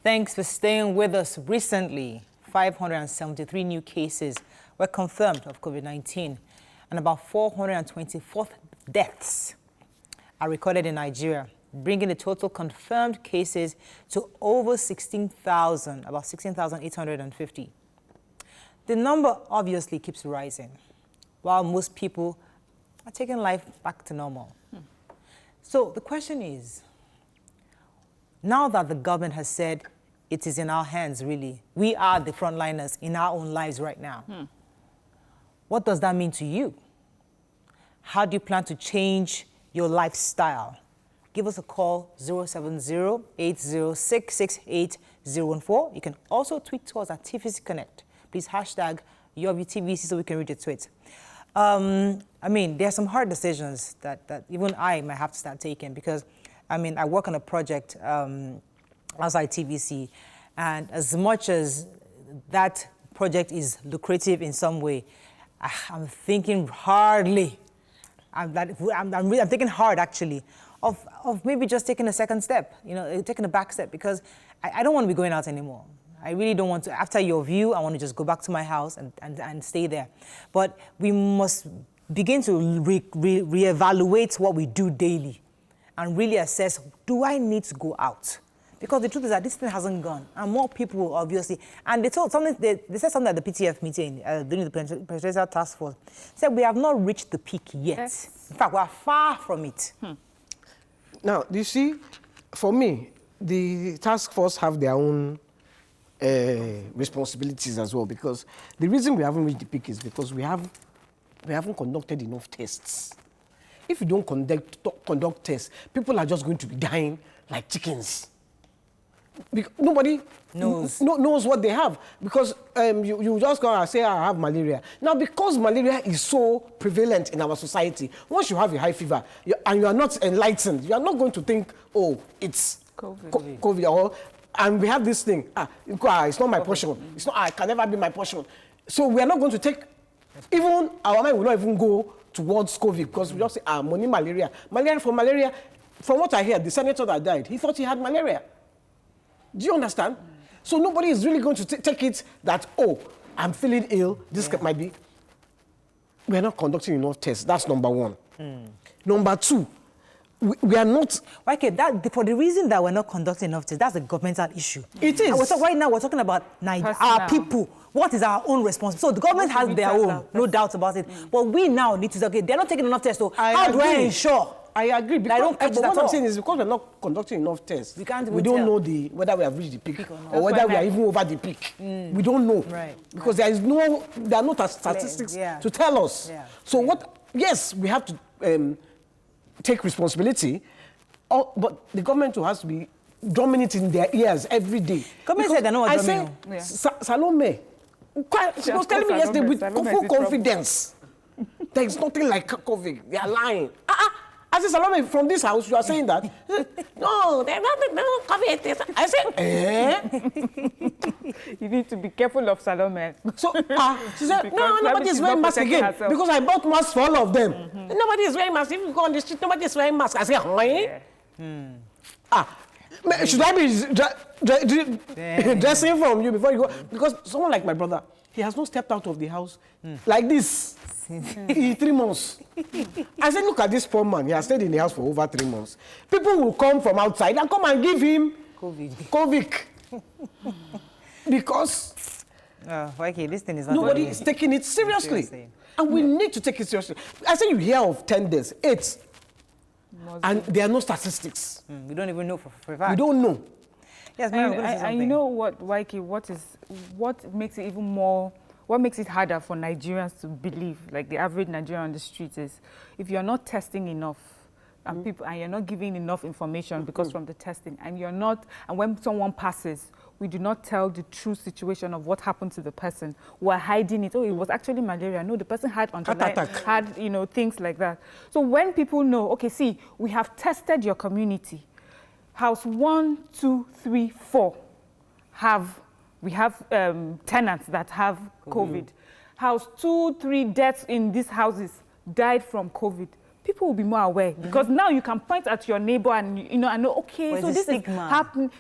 Thanks for staying with us. Recently, 573 new cases were confirmed of COVID-19 and about 424 deaths are recorded in Nigeria, bringing the total confirmed cases to over 16,000, about 16,850. The number obviously keeps rising, while most people are taking life back to normal. So the question is, now that the government has said it is in our hands, really, we are the frontliners in our own lives right now, what does that mean to you? How do you plan to change your lifestyle? Give us a call, 070-806-68014. You can also tweet to us at TVC Connect. Please hashtag YourVTVC so we can read your tweet. I mean, there are some hard decisions that even I might have to start taking because, I mean, I work on a project outside TVC, and as much as that project is lucrative in some way, I'm thinking hardly. I'm thinking hard, actually, of maybe just taking a second step, you know, taking a back step, because I don't want to be going out anymore. I really don't want to. After your view, I want to just go back to my house and stay there. But we must begin to reevaluate what we do daily and really assess, do I need to go out? Because the truth is that this thing hasn't gone, and more people obviously. And they said something at the PTF meeting during the presidential task force. Said we have not reached the peak yet. Yes. In fact, we are far from it. Now, you see, for me, the task force have their own responsibilities as well, because the reason we haven't reached the peak is because we haven't conducted enough tests. If you don't conduct tests, people are just going to be dying like chickens. Nobody knows what they have, because you just go and say, I have malaria. Now, because malaria is so prevalent in our society, once you have a high fever and you are not enlightened, you are not going to think, oh, it's COVID or... And we have this thing, it's not my portion. It's not, it can never be my portion. So we are not going to take, even our mind will not even go towards COVID, because we just say, money, malaria. Malaria, from what I hear, the senator that died, he thought he had malaria. Do you understand? So nobody is really going to take it that, oh, I'm feeling ill, this might be. We are not conducting enough tests. That's number one. Number two, we are not... Okay, for the reason that we're not conducting enough tests, that's a governmental issue. It is. So right now, we're talking about our people. What is our own responsibility? So the government has their own, no doubt about it. But we now need to say, okay, they're not taking enough tests, so how do I ensure? I agree. Because, but what I'm saying is because we're not conducting enough tests, we don't know whether we have reached the peak or whether we are even over the peak. We don't know. Right. Because there are no statistics to tell us. Yeah. So yes, we have to take responsibility, but the government has to be drumming it in their ears every day. Government said they're not drumming. I say, Salome, she was telling me yesterday with full confidence, there is nothing like COVID. They are lying. I said, Salome, from this house, you are saying that? No, there's nothing, no COVID. I said, You need to be careful of Salome. So, she said, no, nobody is wearing mask again. Herself. Because I bought masks for all of them. Nobody is wearing masks. If you go on the street, nobody is wearing masks. I said, should I be dressing from you before you go? Because someone like my brother, he has not stepped out of the house like this in 3 months. I said, look at this poor man. He has stayed in the house for over 3 months. People will come from outside and come and give him COVID. Because this thing is not nobody is taking it seriously. And we need to take it seriously. I said you hear of 10 days, 8. And there are no statistics. We don't even know for a fact. We don't know. Yes, and you know what, Waiki, what makes it even more, what makes it harder for Nigerians to believe, like the average Nigerian on the street, is if you're not testing enough and you're not giving enough information because from the testing, and when someone passes, we do not tell the true situation of what happened to the person. We're hiding it. Oh, it was actually malaria. No, the person had things like that. So when people know, okay, see, we have tested your community. House 1, 2, 3, 4 we have tenants that have COVID. House 2, 3 deaths in these houses died from COVID. people will be more aware because now you can point at your neighbor and you know, okay, so this is happening.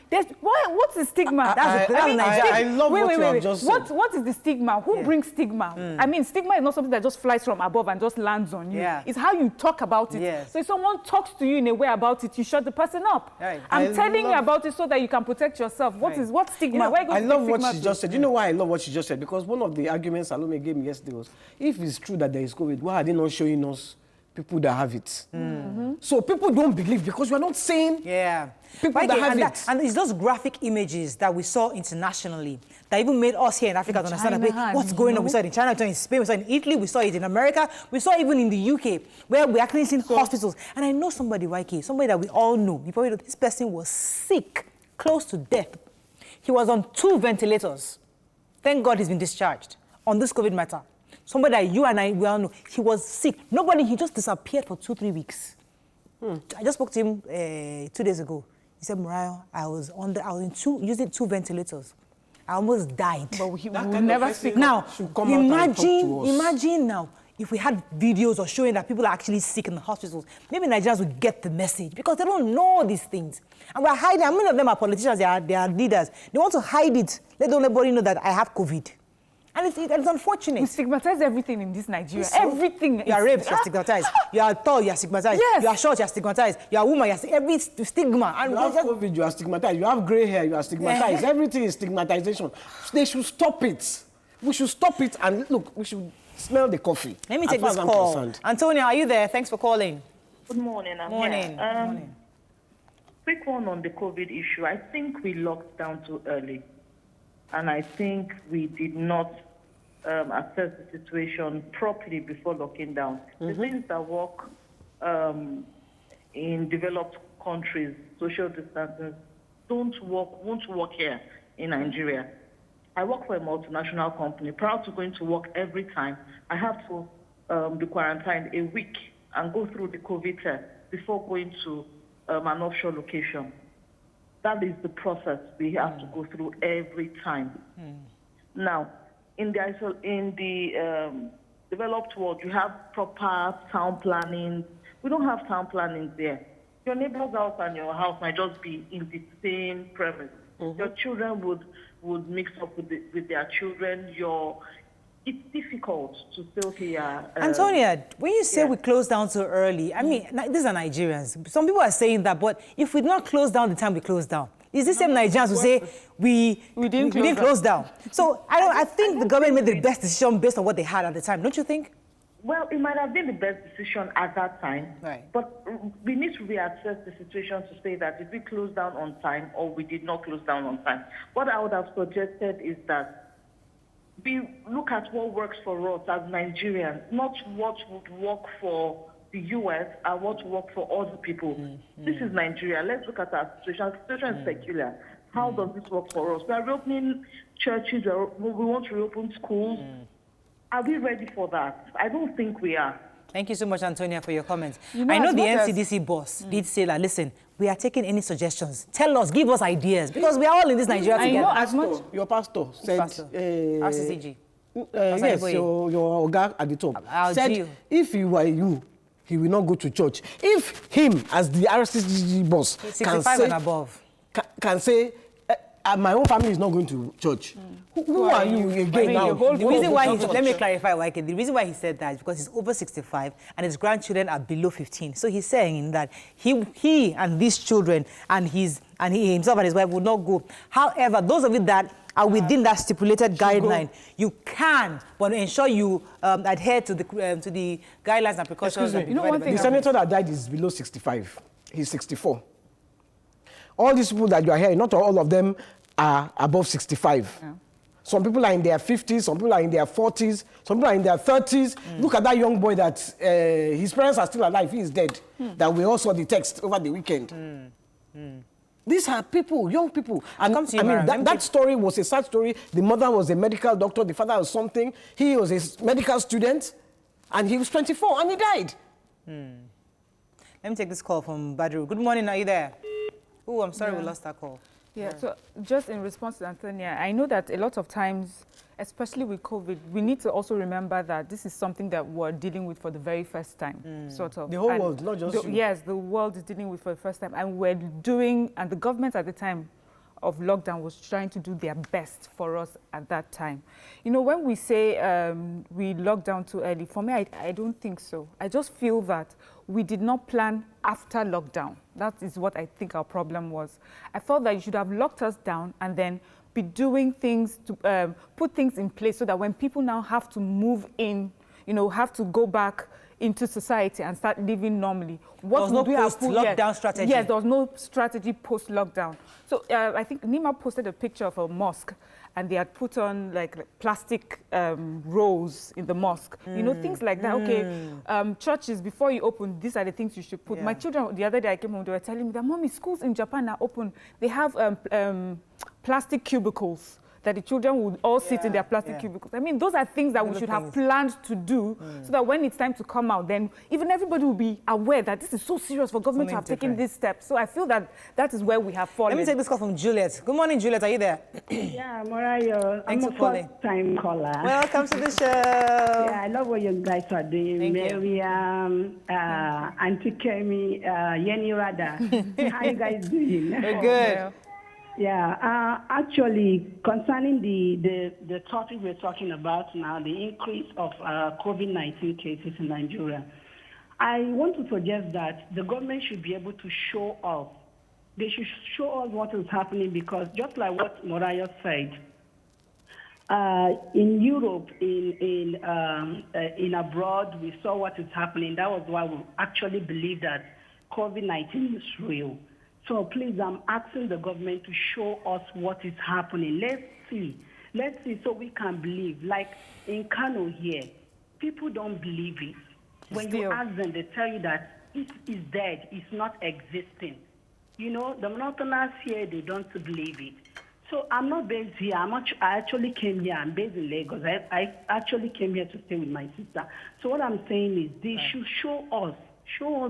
What's the stigma? I love what you have just said. What is the stigma? Who brings stigma? I mean, stigma is not something that just flies from above and just lands on you. Yeah. It's how you talk about it. Yes. So if someone talks to you in a way about it, you shut the person up. Right. I'm telling you about it so that you can protect yourself. What stigma? You know, Where I love what she just said. You know why I love what she just said? Because one of the arguments Salome gave me yesterday was, if it's true that there is COVID, why are they not showing us people that have it? So people don't believe because we're not saying people that have it. And it's those graphic images that we saw internationally that even made us here in Africa to understand what's going on. We saw it in China, we saw it in Spain, we saw it in Italy, we saw it in America, we saw it even in the UK, where we actually seen hospitals. And I know somebody, Waike, somebody that we all know. You probably know this person was sick, close to death. He was on 2 ventilators. Thank God he's been discharged on this COVID matter. Somebody that you and I well know, he was sick. He just disappeared for 2-3 weeks. I just spoke to him 2 days ago. He said, Mariah, I was using 2 ventilators. I almost died. But we will never speak. Now, imagine now, if we had videos or showing that people are actually sick in the hospitals, maybe Nigerians would get the message because they don't know these things. And we're hiding. Many of them are politicians, they are leaders. They want to hide it. Let everybody know that I have COVID. And it's unfortunate. We stigmatize everything in this Nigeria. Everything. You are raped, you're stigmatized. You are tall, you're stigmatized. Yes. You are short, you're stigmatized. You are a woman, every stigma. And you have COVID, you are stigmatized. You have gray hair, you are stigmatized. Everything is stigmatization. They should stop it. We should stop it and look, we should smell the coffee. Let me take this call. Antonia, are you there? Thanks for calling. Good morning. Morning. Morning. Quick one on the COVID issue. I think we locked down too early. And I think we did not assess the situation properly before locking down. The things that work in developed countries, social distancing, won't work here in Nigeria. I work for a multinational company. Prior to going to work every time, I have to be quarantined a week and go through the COVID test before going to an offshore location. That is the process we have to go through every time. Now, in the developed world, you have proper town planning. We don't have town planning there. Your neighbor's house and your house might just be in the same premise. Your children would mix up with their children. It's difficult to say, okay, Antonia, when you say we closed down so early, I mean, these are Nigerians. Some people are saying that, but if we did not close down the time we closed down, is the same Nigerians who say we didn't close down? So I think the government made the best decision based on what they had at the time, don't you think? Well, it might have been the best decision at that time, right. But we need to reassess the situation to say that did we close down on time or we did not close down on time. What I would have suggested is that we look at what works for us as Nigerians, not what would work for the US and what would work for other people. This is Nigeria. Let's look at our situation. The situation is peculiar. How does this work for us? We are reopening churches. We want to reopen schools. Are we ready for that? I don't think we are. Thank you so much, Antonia, for your comments. I know the NCDC boss did say that, listen, we are taking any suggestions. Tell us, give us ideas, because we are all in this Nigeria together. I know as much. Your pastor said... RCCG. Yes, your guy at the top said, if he were you, he will not go to church. If him, as the RCCG boss, 65 and above, can say, my own family is not going to church. Who are you again now? The reason why let me clarify, Waike. The reason why he said that is because he's over 65 and his grandchildren are below 15. So he's saying that he and these children and he himself and his wife would not go. However, those of you that are within that stipulated guideline, you can, but ensure you adhere to the guidelines and precautions. Excuse me. The senator that died is below 65. He's 64. All these people that you are hearing, not all of them are above 65. Yeah. Some people are in their 50s, some people are in their 40s, some people are in their 30s. Look at that young boy that his parents are still alive, he is dead. That we all saw the text over the weekend. These are people, young people. And that story was a sad story. The mother was a medical doctor, the father was something. He was a medical student, and he was 24, and he died. Let me take this call from Badru. Good morning, are you there? Oh, I'm sorry we lost that call. Yeah, so just in response to Antonia, I know that a lot of times, especially with COVID, we need to also remember that this is something that we're dealing with for the very first time, sort of. The whole world, not just you. Yes, the world is dealing with for the first time. And and the government at the time of lockdown was trying to do their best for us at that time. You know, when we say we locked down too early, for me, I don't think so. I just feel that we did not plan after lockdown. That is what I think our problem was. I felt that you should have locked us down and then be doing things to put things in place so that when people now have to move in, you know, have to go back into society and start living normally. There was no post-lockdown strategy. Yes, there was no strategy post-lockdown. So I think Nima posted a picture of a mosque and they had put on like plastic rolls in the mosque. You know, things like that. Okay, churches, before you open, these are the things you should put. My children, the other day I came home, they were telling me that, Mommy, schools in Japan are open. They have plastic cubicles that the children would all sit in their plastic cubicles. I mean, those are things that we should have planned to do so that when it's time to come out, then even everybody will be aware that this is so serious for government to have taken this step. So I feel that that is where we have fallen. Let me take this call from Juliet. Good morning, Juliet. Are you there? Yeah, Morayo. Thanks I'm for calling. a first-time caller. Welcome to the show. Yeah, I love what you guys are doing. Thank you. Miriam, Auntie Kemi, Yeni Rada. How you guys doing? We're good. Yeah, actually, concerning the topic we're talking about now, the increase of COVID-19 cases in Nigeria, I want to suggest that the government should be able to show us. They should show us what is happening because just like what Morayo said, in Europe, in abroad, we saw what is happening. That was why we actually believe that COVID-19 is real. So please, I'm asking the government to show us what is happening. Let's see so we can believe. Like in Kano here, people don't believe it. When you ask them, they tell you that it is dead, it's not existing. You know, the Northerners here, they don't believe it. So I'm not based here. I actually came here. I'm based in Lagos. I actually came here to stay with my sister. So what I'm saying is they should show us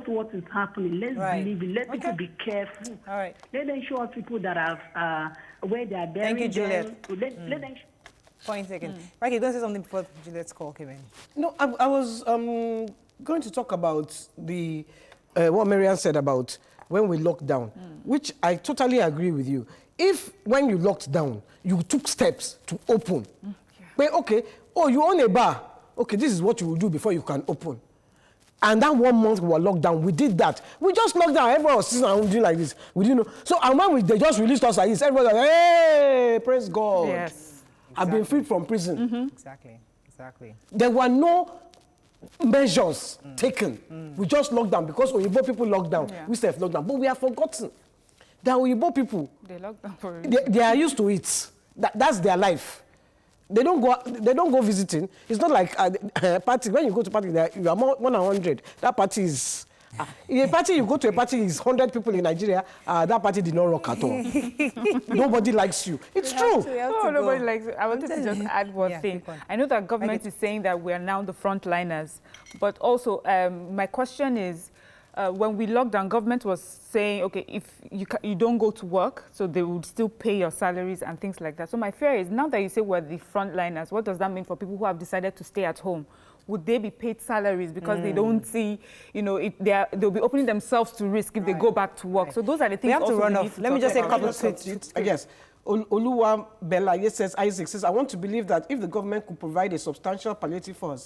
what is happening. Let's believe it. Let people be careful. All right. Let them show us people that have where they are burying. Thank you, Juliet. Let them. Point taken. Right, you don't say something before Juliet's call came in. No, I was going to talk about the what Marian said about when we locked down, which I totally agree with you. If when you locked down, you took steps to open, but okay, you own a bar, okay, this is what you will do before you can open. And that 1 month we were locked down, we did that. We just locked down, everyone was sitting around doing like this. We didn't know. So, and when they just released us like this, everybody was like, hey, praise God. Yes. Exactly. I've been freed from prison. Exactly. There were no measures taken. We just locked down because Oyibo people locked down. We still locked down. But we have forgotten that Oyibo people, they locked down for they are used to it. That's their life. They don't go visiting. It's not like a party. When you go to party, you are more than 100. That party is... in a party, you go to a party, is 100 people in Nigeria. That party did not rock at all. Nobody likes you. It's true. Nobody likes you. I wanted to just add one thing. I know that government is saying that we are now the frontliners. But also, my question is, when we locked down, government was saying, okay, if you don't go to work, so they would still pay your salaries and things like that. So my fear is, now that you say we're the frontliners, what does that mean for people who have decided to stay at home? Would they be paid salaries because they don't see, you know, they'll be opening themselves to risk if they go back to work. So those are the things we have to run off. Let me just say a couple of tweets. Yes. Oluwa Bella says, Isaac says, I want to believe that if the government could provide a substantial palliative for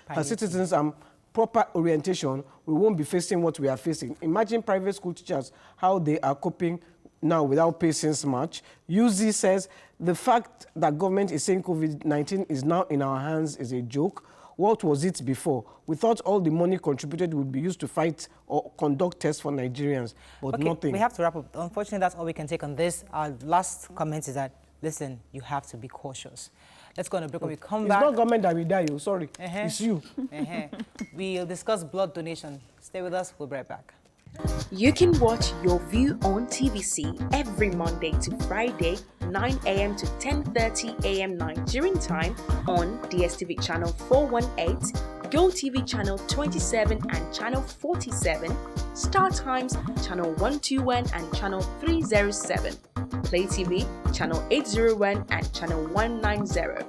her citizens and proper orientation, we won't be facing what we are facing. Imagine private school teachers, how they are coping now without pay since March. UZ says, the fact that government is saying COVID-19 is now in our hands is a joke. What was it before? We thought all the money contributed would be used to fight or conduct tests for Nigerians, but nothing. We have to wrap up. Unfortunately, that's all we can take on this. Our last comment is that, listen, you have to be cautious. Let's go on a break. When we come back... It's not government that will die, you. Sorry. It's you. We'll discuss blood donation. Stay with us. We'll be right back. You can watch Your View on TVC every Monday to Friday, 9 a.m. to 10:30 a.m. Nigerian time on DSTV channel 418 GOTV channel 27 and channel 47, StarTimes channel 121 and channel 307, Play TV channel 801 and channel 190,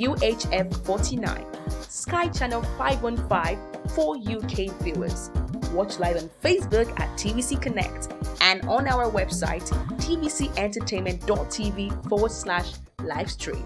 UHF 49, Sky channel 515 for UK viewers. Watch live on Facebook at TVC Connect and on our website tvcentertainment.tv/livestream.